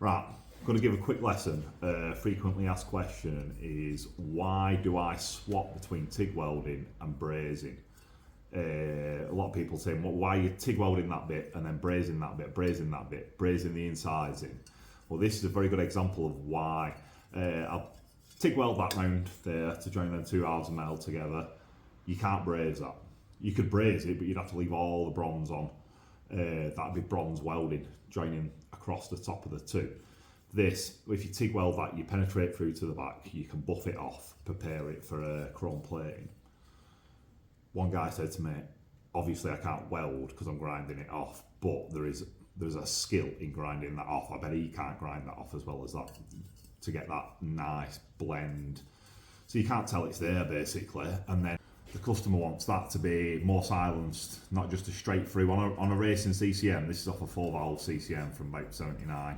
Right, I'm going to give a quick lesson. Frequently asked question is, why do I swap between TIG welding and brazing? A lot of people saying, well, why are you TIG welding that bit and then brazing that bit, brazing the insides in? Well, this is a very good example of why. I'll TIG weld that round there to join them two halves of metal together. You can't braze that. You could braze it, but you'd have to leave all the bronze on. That'd be bronze welding, joining across the top of the two. This, if you TIG weld that, you penetrate through to the back, you can buff it off, prepare it for chrome plating. One guy said to me, obviously I can't weld because I'm grinding it off, but there's a skill in grinding that off. I bet he can't grind that off as well as that to get that nice blend. So you can't tell it's there basically, and then the customer wants that to be more silenced, not just a straight through. On a racing CCM, this is off a 4-valve CCM from about 79.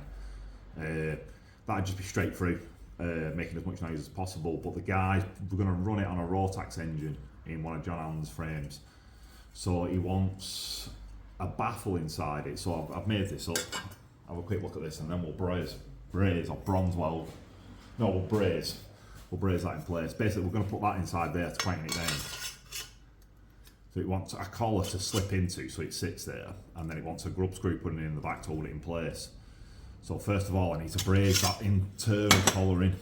That'd just be straight through, making as much noise as possible. But the guys, we're going to run it on a Rotax engine in one of John Allen's frames. So he wants a baffle inside it. So I've made this up. Have a quick look at this and then we'll braze or bronze weld. No, we'll braze. We'll braze that in place. Basically, we're going to put that inside there to tighten it down. So it wants a collar to slip into, so it sits there, and then it wants a grub screw putting in the back to hold it in place. So first of all, I need to braze that internal collaring.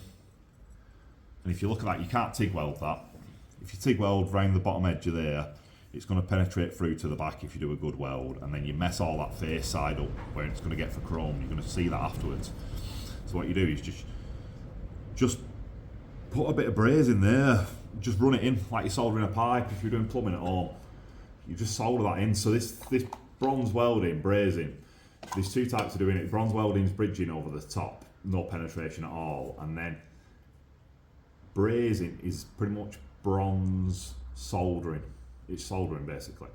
And if you look at that, you can't TIG weld that. If you TIG weld round the bottom edge of there, it's going to penetrate through to the back if you do a good weld, and then you mess all that face side up where it's going to get for chrome. You're going to see that afterwards. So what you do is just put a bit of braze in there, just run it in like you're soldering a pipe. If you're doing plumbing at home, you just solder that in. So this bronze welding, brazing, there's two types of doing it. Bronze welding is bridging over the top, no penetration at all, and then brazing is pretty much bronze soldering. It's soldering basically.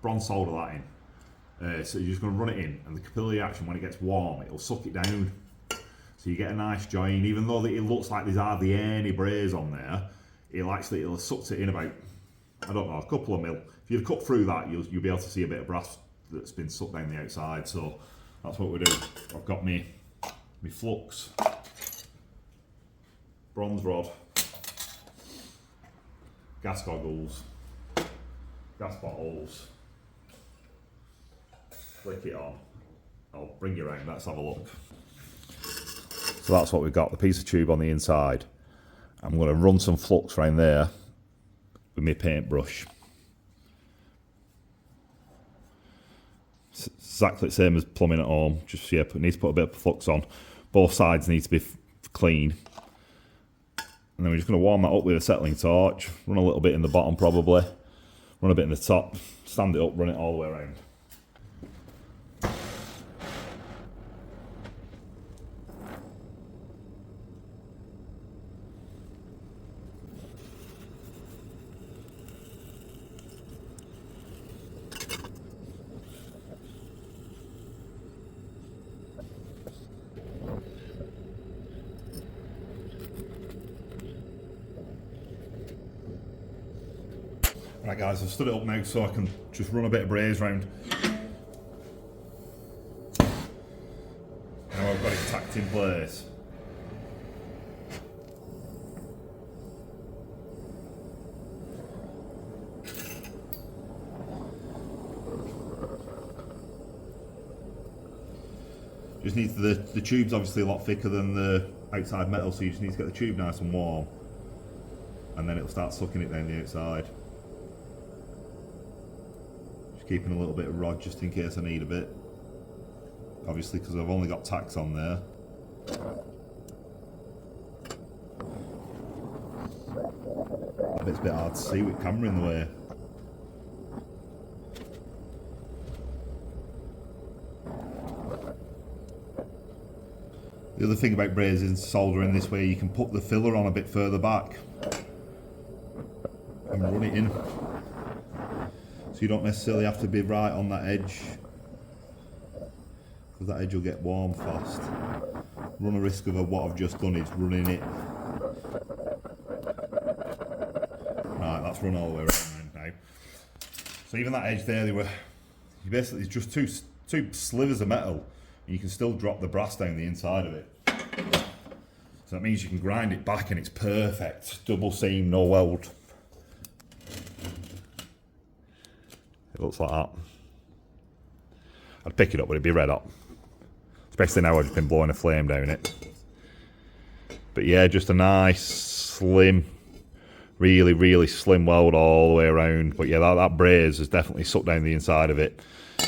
Bronze solder that in. So you're just going to run it in, and the capillary action, when it gets warm, it'll suck it down. So you get a nice join, even though it looks like there's hardly any braze on there, it'll suck it in about, I don't know, a couple of mil. If you cut through that, you'll be able to see a bit of brass that's been sucked down the outside. So that's what we do. I've got me flux, bronze rod, gas goggles, gas bottles, flick it on. I'll bring you around, let's have a look. So that's what we've got, the piece of tube on the inside. I'm going to run some flux around there with my paintbrush. It's exactly the same as plumbing at home, just yeah, need to put a bit of flux on. Both sides need to be clean. And then we're just going to warm that up with a settling torch, run a little bit in the bottom probably, run a bit in the top, stand it up, run it all the way around. Right guys, I've stood it up now so I can just run a bit of braze round. Now I've got it tacked in place. Just needs the tube's obviously a lot thicker than the outside metal, so you just need to get the tube nice and warm, and then it'll start sucking it down the outside. Keeping a little bit of rod just in case I need a bit, obviously because I've only got tacks on there. It's a bit hard to see with camera in the way. The other thing about brazing soldering this way, you can put the filler on a bit further back and run it in. So you don't necessarily have to be right on that edge, because that edge will get warm fast. Run a risk of what I've just done is running it. Right, that's run all the way around now. So even that edge there, basically it's just two slivers of metal You can still drop the brass down the inside of it. So that means you can grind it back and it's perfect. Double seam, no weld. It looks like that. I'd pick it up, but it'd be red hot. Especially now I've just been blowing a flame down it. But yeah, just a nice, slim, really, really slim weld all the way around. But yeah, that braze has definitely sucked down the inside of it.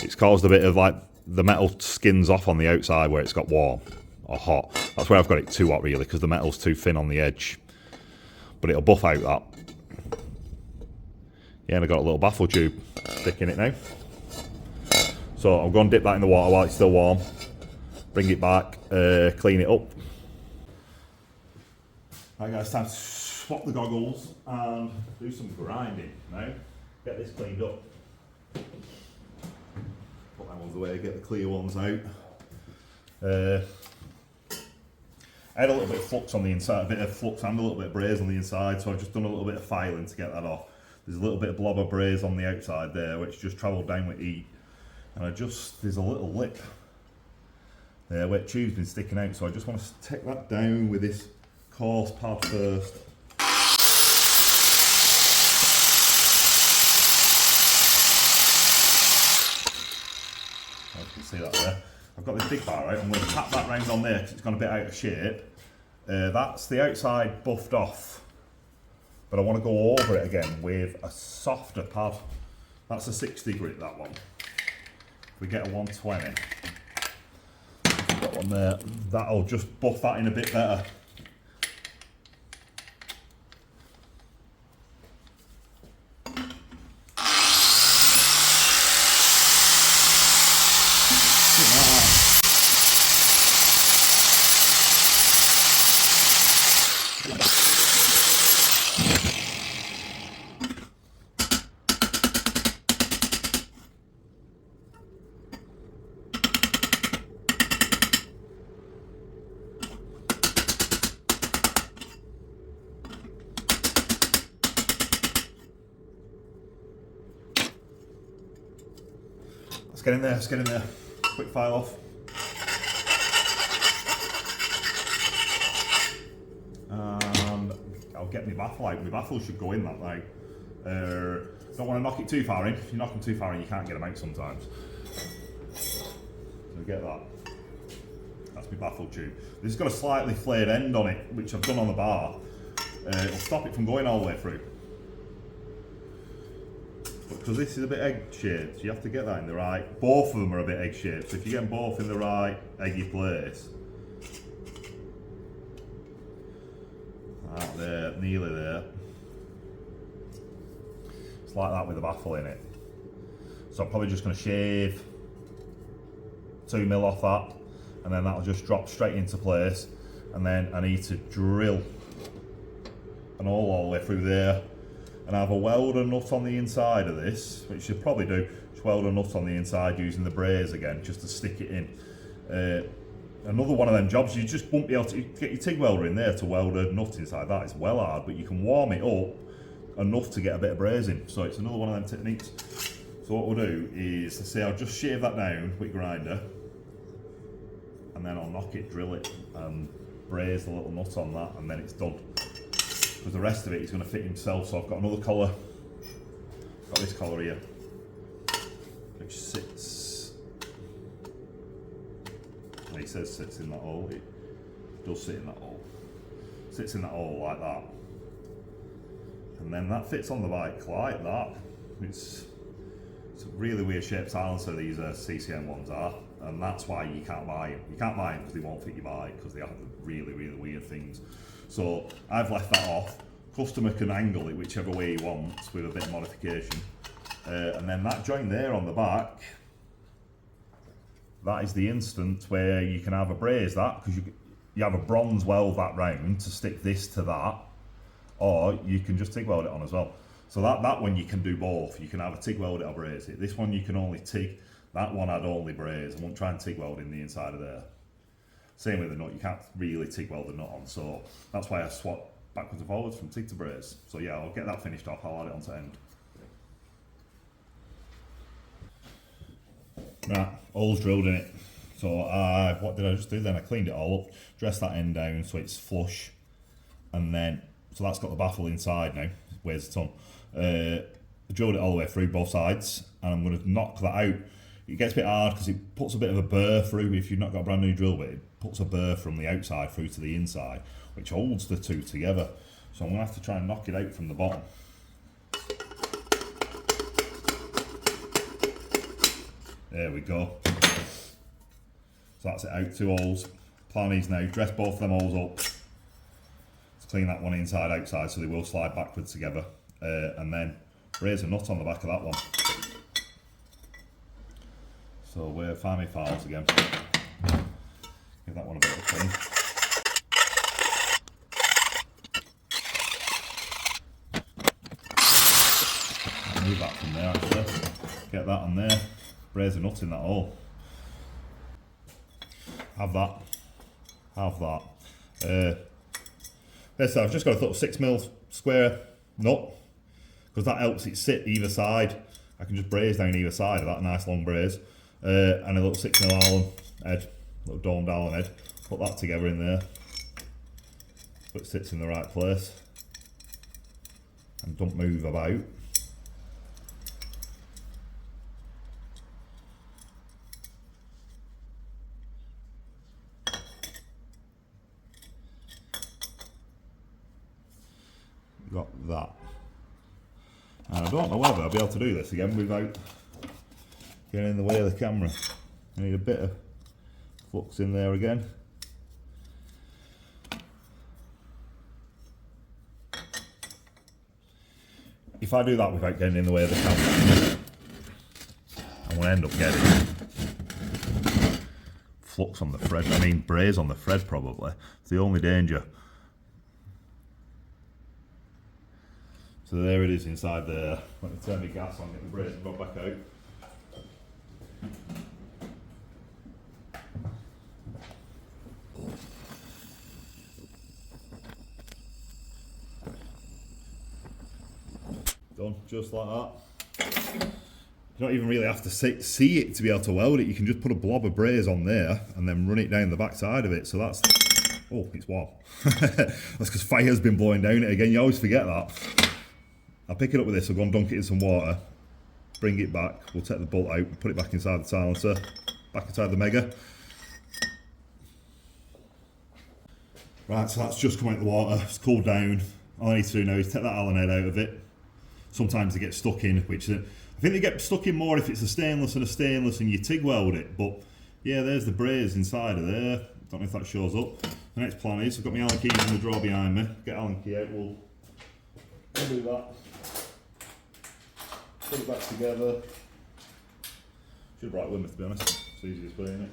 It's caused a bit of like, the metal skins off on the outside where it's got warm or hot. That's where I've got it too hot really, because the metal's too thin on the edge. But it'll buff out that. Yeah, and I've got a little baffle tube stick in it now. So I'm going to dip that in the water while it's still warm. Bring it back, clean it up. Right guys, time to swap the goggles and do some grinding now. Get this cleaned up. Put that ones away, get the clear ones out. I had a little bit of flux on the inside, a bit of flux and a little bit of braze on the inside, so I've just done a little bit of filing to get that off. There's a little bit of blob of braze on the outside there, which just travelled down with heat. And there's a little lip there where the tube's been sticking out, so I just want to take that down with this coarse pad first. You can see that there. I've got this big bar out. I'm going to tap that round on there because it's gone a bit out of shape. That's the outside buffed off, but I want to go over it again with a softer pad. That's a 60 grit, that one. If we get a 120, got one there, that'll just buff that in a bit better. Let's get in there. Quick file off. And I'll get my baffle out. My baffle should go in that now. Don't want to knock it too far in. If you knock them too far in, you can't get them out sometimes. So get that. That's my baffle tube. This has got a slightly flared end on it, which I've done on the bar. It'll stop it from going all the way through. Because this is a bit egg-shaped, so you have to get that in the right. Both of them are a bit egg-shaped, so if you get them both in the right eggy place, that there, nearly there. It's like that with the baffle in it. So I'm probably just going to shave 2 mil off that, and then that'll just drop straight into place. And then I need to drill an hole all the way through there. And I have a welder nut on the inside of this, which you'll probably do. Just weld a nut on the inside using the braze again, just to stick it in. Another one of them jobs, you just won't be able to get your TIG welder in there to weld a nut inside that. It's well hard, but you can warm it up enough to get a bit of brazing. So it's another one of them techniques. So what we'll do is, let's say I'll just shave that down with grinder, and then I'll knock it, drill it, and braze the little nut on that, and then it's done. Because the rest of it is going to fit himself. So I've got another collar. Got this collar here, which sits. Well, he says sits in that hole. It does sit in that hole. Sits in that hole like that, and then that fits on the bike like that. It's a really weird shaped silencer. These CCM ones are, and that's why you can't buy them. You can't buy them because they won't fit your bike because they have really, really weird things. So I've left that off. Customer can angle it whichever way he wants with a bit of modification. And then that joint there on the back, that is the instance where you can have a braze that, because you have a bronze weld that round to stick this to that, or you can just TIG weld it on as well. So that one you can do both. You can have a TIG weld it or braze it. This one you can only TIG. That one I'd only braze. I won't try and TIG weld in the inside of there. Same with the nut, you can't really TIG weld the nut on, so that's why I swap backwards and forwards from TIG to braze. So yeah, I'll get that finished off, I'll add it on to end. Right, hole's drilled in it. So what did I just do then? I cleaned it all up, dressed that end down so it's flush, and then, so that's got the baffle inside now, weighs a ton. Drilled it all the way through both sides, and I'm going to knock that out. It gets a bit hard because it puts a bit of a burr through. If you've not got a brand new drill bit, it puts a burr from the outside through to the inside, which holds the two together. So I'm going to have to try and knock it out from the bottom. There we go. So that's it out, 2 holes. Plan is now, dress both of them holes up. Let's clean that one inside, outside, so they will slide backwards together. And then raise a nut on the back of that one. So we'll find my files again. Give that one a bit of a clean. I'll move that from there actually. Get that on there. Raise a nut in that hole. Have that. Basically I've just got a little 6mm square nut, because that helps it sit either side. I can just braze down either side of that nice long braze. And a little 6mm Allen head, little domed Allen head. Put that together in there, so it sits in the right place and don't move about. Got that. And I don't know whether I'll be able to do this again without getting in the way of the camera. I need a bit of flux in there again. If I do that without getting in the way of the camera, I'm going to end up getting flux on the thread. I mean braze on the thread probably. It's the only danger. So there it is inside there. Let me turn the gas on, get the braze rod back out. Done, just like that. You don't even really have to see it to be able to weld it. You can just put a blob of braze on there and then run it down the back side of it. So that's, oh, it's warm. That's because fire's been blowing down it again. You always forget that. I'll pick it up with this, I'll go and dunk it in some water, bring it back, we'll take the bolt out, put it back inside the silencer, back inside the Mega. Right, so that's just come out of the water, it's cooled down. All I need to do now is take that Allen head out of it. Sometimes they get stuck in, which I think they get stuck in more if it's a stainless and you TIG weld it, but yeah, there's the braze inside of there. Don't know if that shows up. The next plan is, I've got my Allen key in the drawer behind me, get Allen key out, we'll do that. Put it back together. Should have brought it with me to be honest. It's easy as playing it.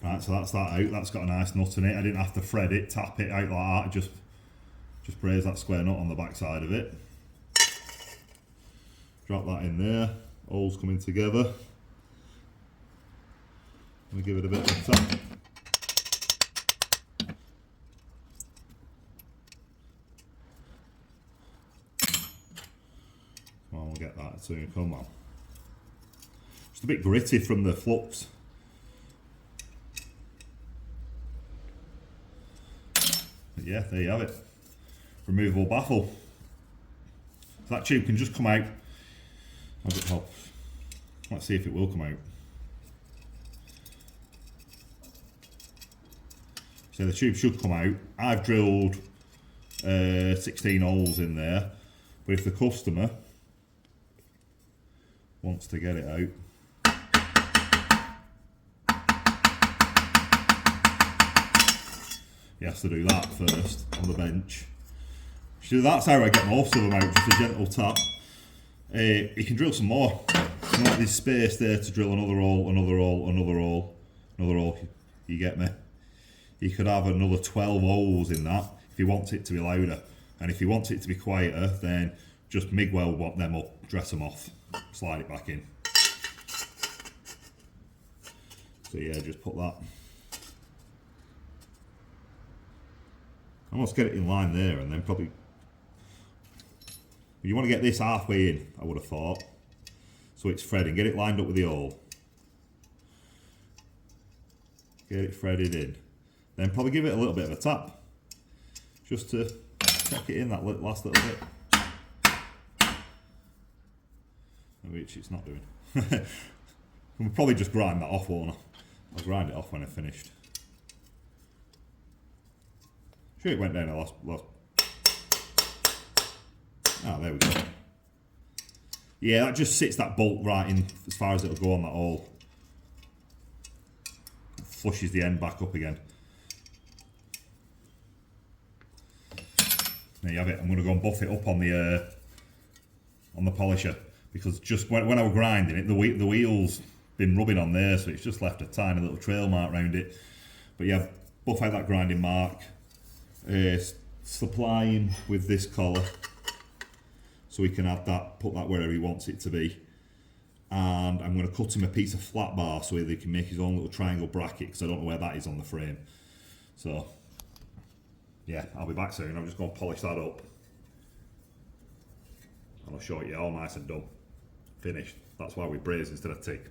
Right, so that's that out. That's got a nice nut in it. I didn't have to thread it, tap it out like that. Just braze that square nut on the back side of it. Drop that in there. Holes coming together. Let me give it a bit of a tap. Come on, we'll get that soon. Come on. Just a bit gritty from the flux. But yeah, there you have it. Removable baffle. So that tube can just come out. Let's see if it will come out. So the tube should come out. I've drilled 16 holes in there, but if the customer wants to get it out, he has to do that first on the bench. So that's how I get most of them out, just a gentle tap. You can drill some more. It's not this space there to drill another hole, another hole, another hole, another hole. You get me? You could have another 12 holes in that if you want it to be louder. And if you want it to be quieter, then just MIG weld them up, dress them off, slide it back in. So yeah, just put that. Almost get it in line there and then probably But you want to get this halfway in, I would have thought. So it's threading. Get it lined up with the hole. Get it threaded in. Then probably give it a little bit of a tap. Just to check it in that last little bit. Which it's not doing. We'll probably just grind that off, won't I? I'll grind it off when I finished. Sure it went down the last. Ah, there we go. Yeah, that just sits that bolt right in as far as it'll go on that hole. Flushes the end back up again. There you have it. I'm going to go and buff it up on the polisher, because just when I was grinding it, the wheel's been rubbing on there, so it's just left a tiny little trail mark around it. But yeah, buff out that grinding mark. Supplying with this collar, so he can add that, put that wherever he wants it to be. And I'm going to cut him a piece of flat bar so that he can make his own little triangle bracket, because I don't know where that is on the frame. So yeah, I'll be back soon. I'm just going to polish that up, and I'll show you all nice and done, finished. That's why we braze instead of TIG.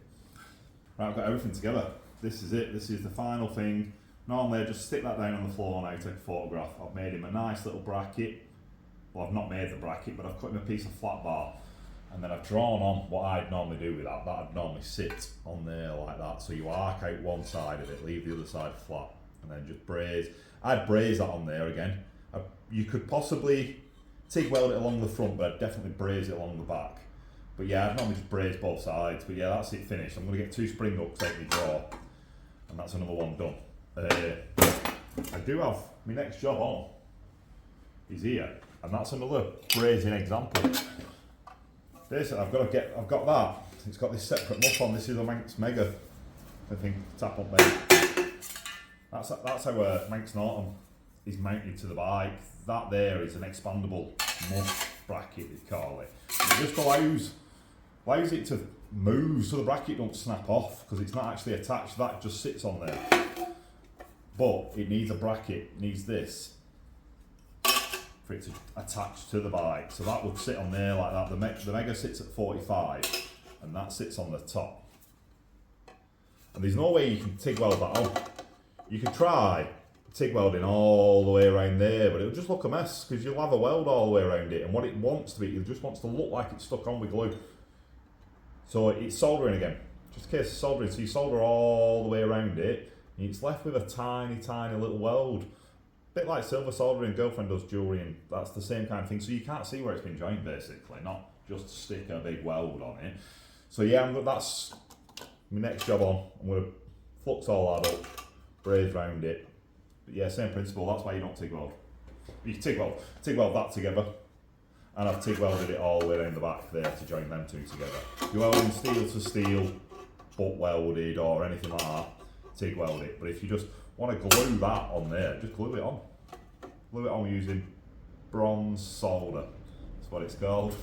Right, I've got everything together. This is it. This is the final thing. Normally I just stick that down on the floor and I take a photograph. I've made him a nice little bracket. Well, I've not made the bracket, but I've cut him a piece of flat bar, and then I've drawn on what I'd normally do with that. That'd normally sit on there like that. So you arc out one side of it, leave the other side flat, and then just braze. I'd braze that on there again. You could possibly TIG weld it along the front, but I'd definitely braze it along the back. But yeah, I'd normally just braze both sides. But yeah, that's it finished. I'm going to get 2 spring hooks out my drawer, and that's another one done. I do have my next job on is here, and that's another brazing example. Basically, I've got that. It's got this separate muff on. This is a Manx Mega, I think, tap on mate. That's how Manx Norton is mounted to the bike. That there is an expandable muff bracket, they call it. It just allows it to move, so the bracket don't snap off, because it's not actually attached. That just sits on there. But it needs a bracket, it needs this for it to attach to the bike. So that would sit on there like that. The Mega sits at 45, and that sits on the top. And there's no way you can TIG weld that on. You could try TIG welding all the way around there, but it'll just look a mess, because you'll have a weld all the way around it, and what it wants to be, it just wants to look like it's stuck on with glue. So it's soldering again, just a case of soldering. So you solder all the way around it, and it's left with a tiny little weld. A bit like silver soldering, girlfriend does jewellery, and that's the same kind of thing. So you can't see where it's been joined, basically, not just stick a big weld on it. So yeah, that's my next job on. I'm going to flux all that up, braze round it. But yeah, same principle. That's why you don't TIG weld. You TIG weld that together, and I've TIG welded it all the way around the back there to join them two together. If you're welding steel to steel, butt welded or anything like that, TIG weld it. But if you just want to glue that on there, just glue it on. Glue it on using bronze solder. That's what it's called.